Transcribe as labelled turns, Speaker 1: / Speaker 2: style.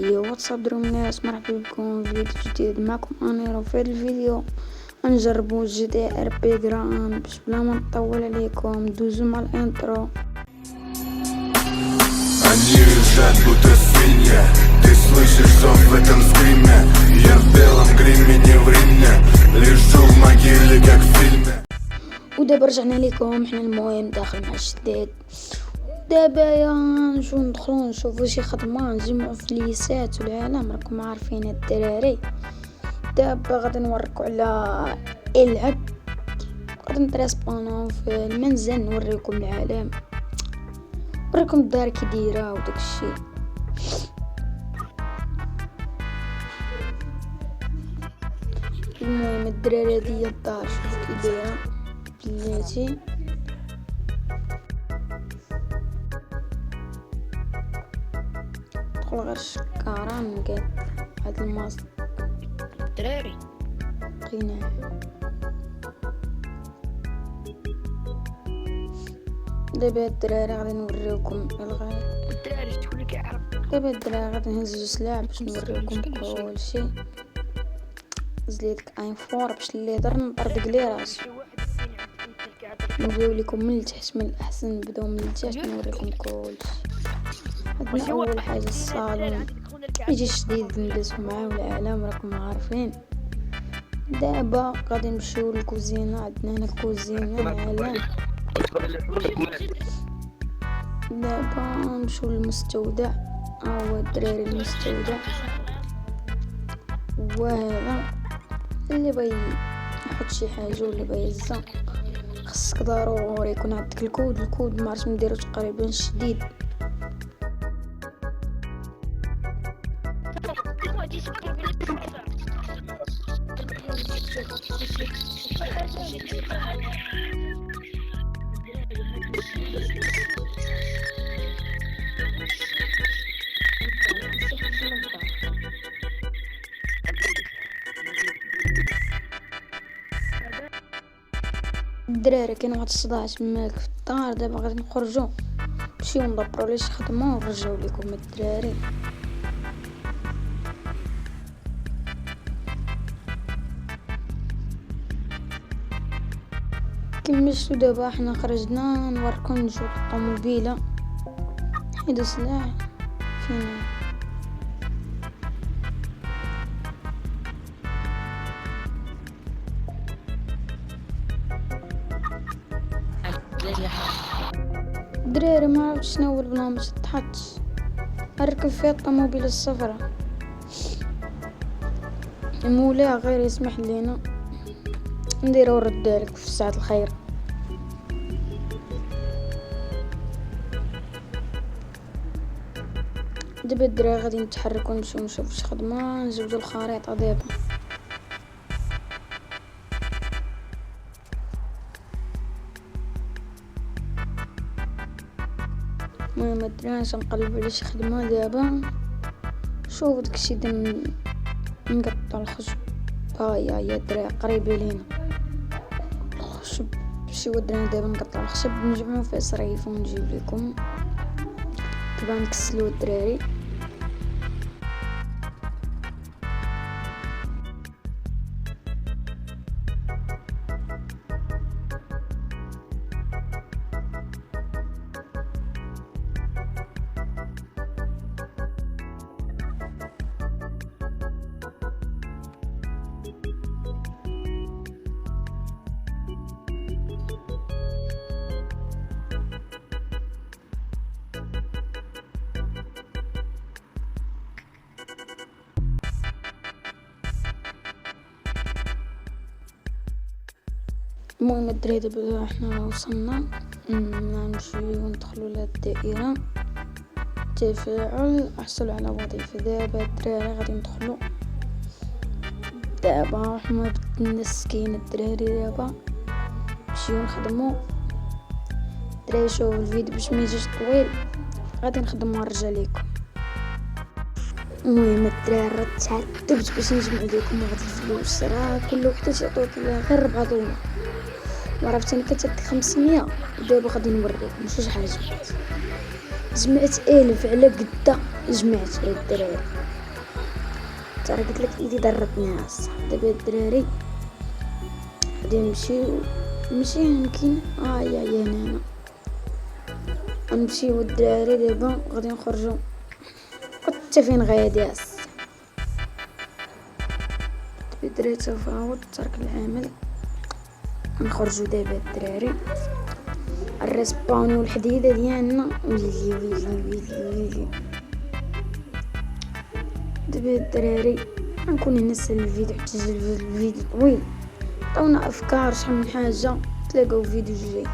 Speaker 1: يو واتساب دروم الناس، مرحبا بكم في فيديو جديد. معكم انيرو. في هذا الفيديو نجربوا جي تي ار بي جراند باش بلا ما نطول عليكم ندوزو مع الانترو.
Speaker 2: Они визжат, будто свинья. Ты слышишь зов в этом скриме. Я в белом гриме, не в Риме. Лежу в могиле, как в фильме.
Speaker 1: ودابا رجعنا لكم حنا المهم داخل مع الجديد. دابا يا ندخلو نشوفو شي خدمه نجمعو فليسات والعالم. راكم عارفين الدراري. دابا غادي نوريكم على العب، غادي نتريسبونو في المنزل نوريكم العالم، نوريكم الدار كي دايره وداك الشيء. المهم الدراري هادي هي الدار، شوف كي دايره بلاتي. دخل غير الشكاره نلقى هاد الماسك
Speaker 3: الدراري.
Speaker 1: لقيناه. دابا الدراري غادي نوريكم الغاية.
Speaker 3: الدراري شكون اللي كيعرف؟
Speaker 1: دابا الدراري غادي نهزو سلاح باش نوريكم كلشي. زليتك اين فور باش اللي يهضر نطردق ليه راسو. نبداو لكم من التحت، من الاحسن نبداو من التحت نوريكم كلشي. عندنا اول حاجه الصالون يجي شديد نجلسو معاه والعالم راكم عارفين. دابا غادي نمشيو للكوزينه، عندنا هنا الكوزينه العالم. دابا نمشيو للمستودع، هو الدراري المستودع. وهذا اللي بغى يحط شي حاجه ولا بغى يهزها خصك ضروري يكون عندك الكود ما عرفتش نديرو تقريبا شديد. الدراري كاين واحد الصداع تماك في الدار. دابا غادي نخرجوا نمشيو ندبروا لي شي خدمه ونرجعوا لكم الدراري. كما شفتوا دابا حنا خرجنا نوريكم نجيو الطوموبيله. حيدو سلاح فينا. الدراري ما عرفتش شنو هو البرنامج تحطش نركب فيها الطوموبيله الصفراء. المولاه غير يسمح لينا نديرو رد لك في ساعة الخير. دابا الدراري غادي نتحركو نمشيو نشوفو شي خدمه نزوجو الخريطه. دابا المهم الدراري نقلبو على شي خدمه. دابا شوف داكشي نقطعو الخشب. يا الدراري قريبه لينا الخشب. مشيو الدراري دابا نقطعو الخشب نجمعو فيه صريف ونجيب لكم. دابا نكسلو الدراري. المهم الدراري دابا حنا وصلنا نمشيو ندخلو لهاد الدائره تفاعل احصل على وظيفه. دابا الدراري غادي ندخلو. دابا حنا بدلنا السكين الدراري. دابا نمشيو نخدمو. الدراري شوفو الفيديو باش ما يجيش طويل غادي نخدمو ونرجع لكم. المهم الدراري تعذبت باش نجمع لكم واحد الفلوس. راه كل وحده تعطوك غير 4 دولار. عرفتني كتعطيك 500. ودابا غادي نوريكم شوج حاجه. جمعت 1000 على قدا جمعت الدراري. ترى قلت لك ايدي ضرتني هسه. دابا الدراري غادي نمشي يمكن يا هنا نمشيو الدراري. دابا غادي نخرجو حتى فين غادي هسه. دابا الدراري سوف نعاود ترك العمل. نخرجو دابا الدراري الريسبونيو الحديده ديالنا. ويلي دابا الدراري غنكون نسال الفيديو حتى الفيديو طويل. عطونا افكار شحال من حاجه تلاقاو فيديو جاي.